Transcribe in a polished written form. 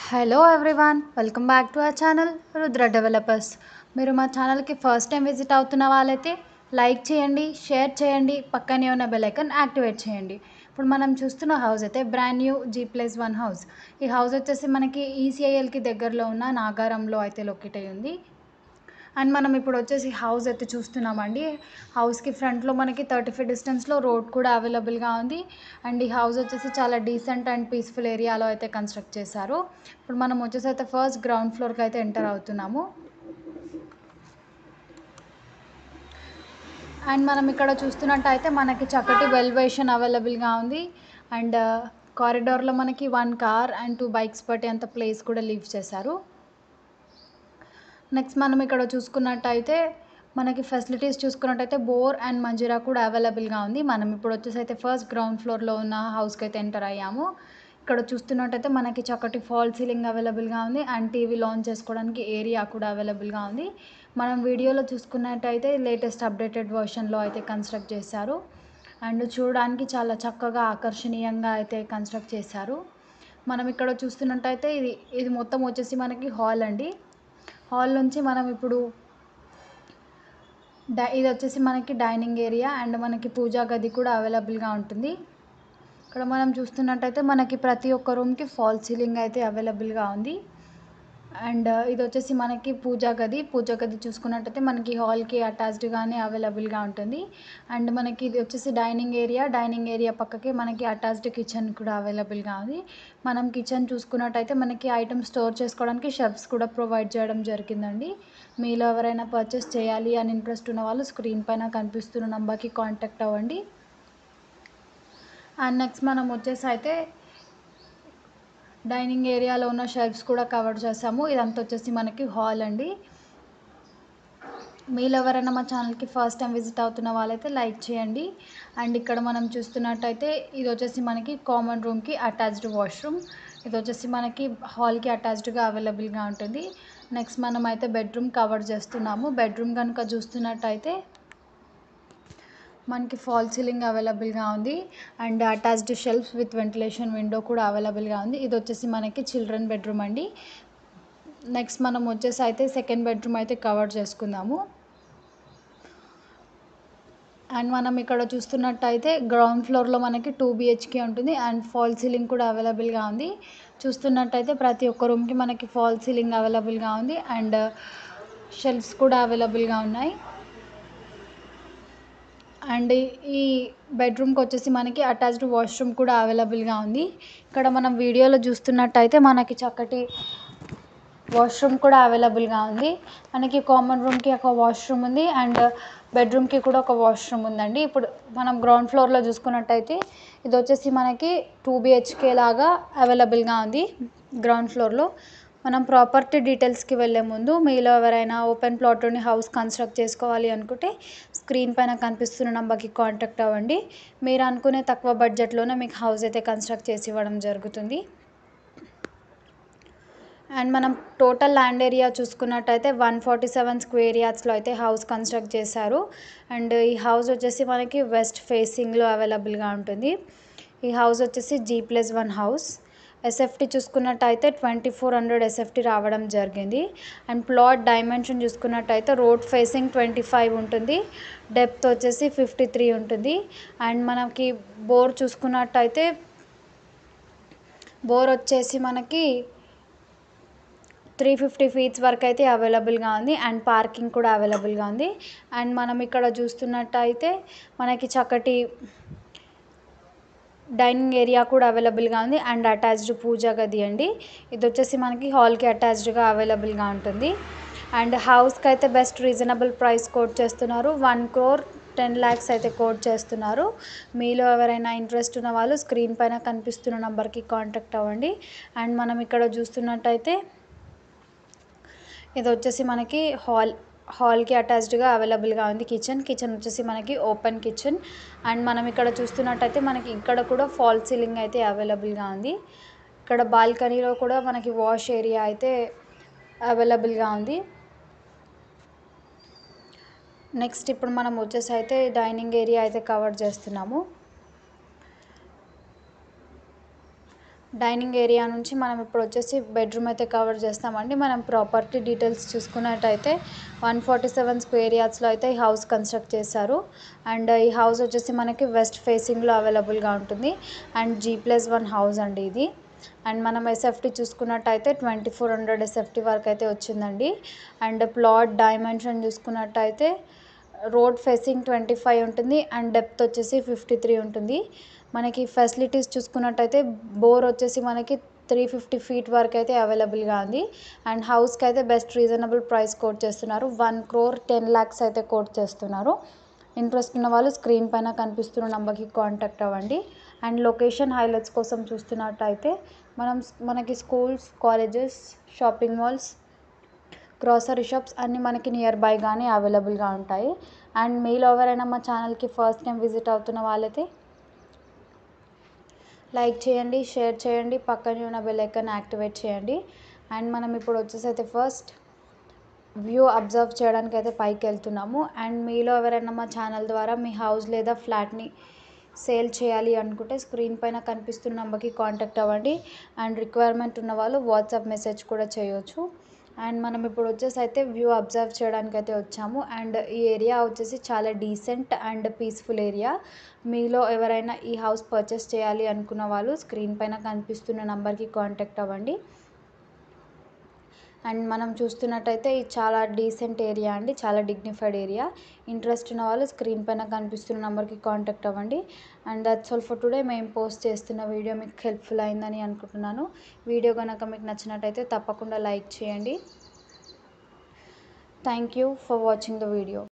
Hello everyone, welcome back to our channel Rudra developers. మీరు మా ఛానల్కి ఫస్ట్ టైం విజిట్ అవుతున్న వాళ్ళైతే లైక్ చేయండి, షేర్ చేయండి, పక్కనే ఉన్న బెల్ ఐకాన్ యాక్టివేట్ చేయండి. ఇప్పుడు మనం చూస్తున్న హౌస్ అయితే బ్రాండ్ న్యూ G+1 హౌస్. ఈ హౌస్ వచ్చేసి మనకి ECILకి దగ్గరలో ఉన్న నాగారంలో అయితే లొకేట్ అయ్యి ఉంది. అండ్ మనం ఇప్పుడు వచ్చేసి హౌస్ అయితే చూస్తున్నామండి. హౌస్కి ఫ్రంట్లో మనకి 30 ఫీట్ డిస్టెన్స్లో రోడ్ కూడా అవైలబుల్గా ఉంది. అండ్ ఈ హౌస్ వచ్చేసి చాలా డీసెంట్ అండ్ పీస్ఫుల్ ఏరియాలో అయితే కన్స్ట్రక్ట్ చేశారు. ఇప్పుడు మనం వచ్చేసి అయితే ఫస్ట్ గ్రౌండ్ ఫ్లోర్కి అయితే ఎంటర్ అవుతున్నాము. అండ్ మనం ఇక్కడ చూస్తున్నట్టయితే మనకి చక్కటి వెల్వేషన్ అవైలబుల్గా ఉంది. అండ్ కారిడార్లో మనకి 1 కార్ అండ్ 2 బైక్స్ పట్టేంత ప్లేస్ కూడా లీవ్ చేశారు. నెక్స్ట్ మనం ఇక్కడ చూసుకున్నట్టయితే మనకి ఫెసిలిటీస్ చూసుకున్నట్టయితే బోర్ అండ్ మంజీరా కూడా అవైలబుల్గా ఉంది. మనం ఇప్పుడు వచ్చేసి అయితే ఫస్ట్ గ్రౌండ్ ఫ్లోర్లో ఉన్న హౌస్కి అయితే ఎంటర్ అయ్యాము. ఇక్కడ చూస్తున్నట్టయితే మనకి చక్కటి ఫాల్ సీలింగ్ అవైలబుల్గా ఉంది అండ్ టీవీ లాంచ్ చేసుకోవడానికి ఏరియా కూడా అవైలబుల్గా ఉంది. మనం వీడియోలో చూసుకున్నట్టయితే లేటెస్ట్ అప్డేటెడ్ వర్షన్లో అయితే కన్స్ట్రక్ట్ చేశారు. అండ్ చూడడానికి చాలా చక్కగా ఆకర్షణీయంగా అయితే కన్స్ట్రక్ట్ చేశారు. మనం ఇక్కడ చూస్తున్నట్టయితే ఇది మొత్తం వచ్చేసి మనకి హాల్ అండి. హాల్ నుంచి మనం ఇప్పుడు ఇది వచ్చేసి మనకి డైనింగ్ ఏరియా అండ్ మనకి పూజా గది కూడా అవైలబుల్గా ఉంటుంది. ఇక్కడ మనం చూస్తున్నట్టయితే మనకి ప్రతి ఒక్క రూమ్కి ఫాల్ సీలింగ్ అయితే అవైలబుల్గా ఉంది. అండ్ ఇది వచ్చేసి మనకి పూజా గది చూసుకున్నట్టయితే మనకి హాల్కి అటాచ్డ్గానే అవైలబుల్గా ఉంటుంది. అండ్ మనకి ఇది వచ్చేసి డైనింగ్ ఏరియా పక్కకి మనకి అటాచ్డ్ కిచెన్ కూడా అవైలబుల్గా ఉంది. మనం కిచెన్ చూసుకున్నట్టయితే మనకి ఐటమ్స్ స్టోర్ చేసుకోవడానికి షెల్ఫ్స్ కూడా ప్రొవైడ్ చేయడం జరిగిందండి. మీలో ఎవరైనా పర్చేస్ చేయాలి అని ఇంట్రెస్ట్ ఉన్న వాళ్ళు స్క్రీన్ పైన కనిపిస్తున్న నెంబర్కి కాంటాక్ట్ అవ్వండి. అండ్ నెక్స్ట్ మనం వచ్చేసి అయితే డైనింగ్ ఏరియాలో ఉన్న షెల్ఫ్స్ కూడా కవర్ చేసాము. ఇదంతా వచ్చేసి మనకి హాల్ అండి. మీలో ఎవరైనా మా ఛానల్కి ఫస్ట్ టైం విజిట్ అవుతున్న వాళ్ళైతే లైక్ చేయండి. అండ్ ఇక్కడ మనం చూస్తున్నట్టయితే ఇది వచ్చేసి మనకి కామన్ రూమ్కి అటాచ్డ్ వాష్రూమ్. ఇది వచ్చేసి మనకి హాల్కి అటాచ్డ్గా అవైలబుల్గా ఉంటుంది. నెక్స్ట్ మనం అయితే బెడ్రూమ్ కవర్ చేస్తున్నాము. బెడ్రూమ్ కనుక చూస్తున్నట్టయితే మనకి ఫాల్ సీలింగ్ అవైలబుల్గా ఉంది and attached shelves with ventilation window కూడా అవైలబుల్గా ఉంది. ఇది వచ్చేసి మనకి చిల్డ్రన్ బెడ్రూమ్ అండి. నెక్స్ట్ మనం వచ్చేసి అయితే సెకండ్ బెడ్రూమ్ అయితే కవర్ చేసుకుందాము. అండ్ మనం ఇక్కడ చూస్తున్నట్టయితే గ్రౌండ్ ఫ్లోర్లో మనకి 2 BHK ఉంటుంది అండ్ ఫాల్ సీలింగ్ కూడా అవైలబుల్గా ఉంది. చూస్తున్నట్టయితే ప్రతి ఒక్క రూమ్కి మనకి ఫాల్ సీలింగ్ అవైలబుల్గా ఉంది అండ్ షెల్ఫ్స్ కూడా అవైలబుల్గా ఉన్నాయి. అండ్ ఈ బెడ్రూమ్కి వచ్చేసి మనకి అటాచ్డ్ వాష్రూమ్ కూడా అవైలబుల్గా ఉంది. ఇక్కడ మనం వీడియోలో చూస్తున్నట్టయితే మనకి చక్కటి వాష్రూమ్ కూడా అవైలబుల్గా ఉంది. మనకి కామన్ రూమ్కి ఒక వాష్రూమ్ ఉంది అండ్ బెడ్రూమ్కి కూడా ఒక వాష్రూమ్ ఉందండి. ఇప్పుడు మనం గ్రౌండ్ ఫ్లోర్లో చూసుకున్నట్టయితే ఇది వచ్చేసి మనకి 2 BHK లాగా అవైలబుల్గా ఉంది. గ్రౌండ్ ఫ్లోర్లో మనం ప్రాపర్టీ డీటెయిల్స్కి వెళ్ళే ముందు మీలో ఎవరైనా ఓపెన్ ప్లాట్లోని హౌస్ కన్స్ట్రక్ట్ చేసుకోవాలి అనుకుంటే స్క్రీన్ పైన కనిపిస్తున్న నెంబర్కి కాంటాక్ట్ అవ్వండి. మీరు అనుకునే తక్కువ బడ్జెట్లోనే మీకు హౌస్ అయితే కన్స్ట్రక్ట్ చేసి ఇవ్వడం జరుగుతుంది. అండ్ మనం టోటల్ ల్యాండ్ ఏరియా చూసుకున్నట్టయితే 147 స్క్వేర్ యార్డ్స్లో అయితే హౌస్ కన్స్ట్రక్ట్ చేశారు. అండ్ ఈ హౌస్ వచ్చేసి మనకి వెస్ట్ ఫేసింగ్లో అవైలబుల్గా ఉంటుంది. ఈ హౌస్ వచ్చేసి G+1 హౌస్. SFT చూసుకున్నట్టయితే 2400 SFT రావడం జరిగింది. అండ్ ప్లాట్ డైమెన్షన్ చూసుకున్నట్టయితే రోడ్ ఫేసింగ్ 25 ఉంటుంది, డెప్త్ వచ్చేసి 53 ఉంటుంది. అండ్ మనకి బోర్ చూసుకున్నట్టయితే బోర్ వచ్చేసి మనకి 350 ఫీట్స్ వరకు అయితే అవైలబుల్గా ఉంది అండ్ పార్కింగ్ కూడా అవైలబుల్గా ఉంది. అండ్ మనం ఇక్కడ చూస్తున్నట్టయితే మనకి చక్కటి డైనింగ్ ఏరియా కూడా అవైలబుల్గా ఉంది అండ్ అటాచ్డ్ పూజా గది అండి. ఇది వచ్చేసి మనకి హాల్కి అటాచ్డ్గా అవైలబుల్గా ఉంటుంది. అండ్ హౌస్కి అయితే బెస్ట్ రీజనబుల్ ప్రైస్ కోట్ చేస్తున్నారు. 1,10,00,000 అయితే కోట్ చేస్తున్నారు. మీలో ఎవరైనా ఇంట్రెస్ట్ ఉన్న వాళ్ళు స్క్రీన్ పైన కనిపిస్తున్న నెంబర్కి కాంటాక్ట్ అవ్వండి. అండ్ మనం ఇక్కడ చూస్తున్నట్టయితే ఇది వచ్చేసి మనకి హాల్కి అటాచ్డ్గా అవైలబుల్గా ఉంది. కిచెన్ వచ్చేసి మనకి ఓపెన్ కిచెన్. అండ్ మనం ఇక్కడ చూస్తున్నట్టయితే మనకి ఇక్కడ కూడా ఫాల్ సీలింగ్ అయితే అవైలబుల్గా ఉంది. ఇక్కడ బాల్కనీలో కూడా మనకి వాష్ ఏరియా అయితే అవైలబుల్గా ఉంది. నెక్స్ట్ ఇప్పుడు మనం వచ్చేసి అయితే డైనింగ్ ఏరియా అయితే కవర్ చేస్తున్నాము. డైనింగ్ ఏరియా నుంచి మనం ఇప్పుడు వచ్చేసి బెడ్రూమ్ అయితే కవర్ చేస్తామండి. మనం ప్రాపర్టీ డీటెయిల్స్ చూసుకున్నట్టయితే 147 స్క్వేర్ యార్డ్స్లో అయితే ఈ హౌస్ కన్స్ట్రక్ట్ చేశారు. అండ్ ఈ హౌస్ వచ్చేసి మనకి వెస్ట్ ఫేసింగ్లో అవైలబుల్గా ఉంటుంది. అండ్ G+1 హౌస్ అండి ఇది. అండ్ మనం ఎస్ఎఫ్టీ చూసుకున్నట్టయితే 2400 ఎస్ఎఫ్టీ వరకు అయితే వచ్చిందండి. అండ్ ప్లాట్ డైమెన్షన్ చూసుకున్నట్టయితే రోడ్ ఫేసింగ్ 25 ఉంటుంది. అండ్ డెప్త్ వచ్చేసి 53 ఉంటుంది. మనకి ఫెసిలిటీస్ చూసుకున్నట్టయితే బోర్ వచ్చేసి మనకి 350 ఫీట్ వరకు అయితే అవైలబుల్గా ఉంది. అండ్ హౌస్కి అయితే బెస్ట్ రీజనబుల్ ప్రైస్ కోట్ చేస్తున్నారు. 1,10,00,000 అయితే కోట్ చేస్తున్నారు. ఇంట్రెస్ట్ ఉన్న వాళ్ళు స్క్రీన్ పైన కనిపిస్తున్న నెంబర్కి కాంటాక్ట్ అవ్వండి. అండ్ లొకేషన్ హైలైట్స్ కోసం చూస్తున్నట్టయితే మనకి schools, colleges, shopping malls, grocery shops అన్నీ మనకి నియర్ బైగానే అవైలబుల్గా ఉంటాయి. అండ్ మీలో ఎవరైనా మా ఛానల్కి ఫస్ట్ టైం విజిట్ అవుతున్న వాళ్ళైతే లైక్ చేయండి, షేర్ చేయండి, పక్కనే ఉన్న బెల్ ఐకాన్ యాక్టివేట్ చేయండి. అండ్ మనం ఇప్పుడు వచ్చేసి అయితే ఫస్ట్ వ్యూ అబ్జర్వ్ చేయడానికి అయితే పైకి వెళ్తున్నాము. అండ్ మీలో ఎవరైనా మా ఛానల్ ద్వారా మీ హౌస్ లేదా ఫ్లాట్ని సేల్ చేయాలి అనుకుంటే స్క్రీన్ పైన కనిపిస్తున్న నెంబర్కి కాంటాక్ట్ అవ్వండి. అండ్ రిక్వైర్మెంట్ ఉన్న వాళ్ళు వాట్సాప్ మెసేజ్ కూడా చేయొచ్చు. అండ్ మనం ఇప్పుడు వచ్చేసి అయితే వ్యూ అబ్జర్వ్ చేయడానికి అయితే వచ్చాము. అండ్ ఈ ఏరియా వచ్చేసి చాలా డీసెంట్ అండ్ పీస్ఫుల్ ఏరియా. మీలో ఎవరైనా ఈ హౌస్ పర్చేస్ చేయాలి అనుకున్న వాళ్ళు స్క్రీన్ పైన కనిపిస్తున్న నెంబర్కి కాంటాక్ట్ అవ్వండి. అండ్ మనం చూస్తున్నట్టయితే ఇది చాలా డీసెంట్ ఏరియా అండి, చాలా డిగ్నిఫైడ్ ఏరియా. ఇంట్రెస్ట్ ఉన్న వాళ్ళు స్క్రీన్ పైన కనిపిస్తున్న నెంబర్కి కాంటాక్ట్ అవ్వండి. And that's all for today. మేము పోస్ట్ చేస్తున్న వీడియో మీకు హెల్ప్ఫుల్ అయిందని అనుకుంటున్నాను. వీడియో కనుక మీకు నచ్చినట్టయితే తప్పకుండా లైక్ చేయండి. Thank you for watching the video.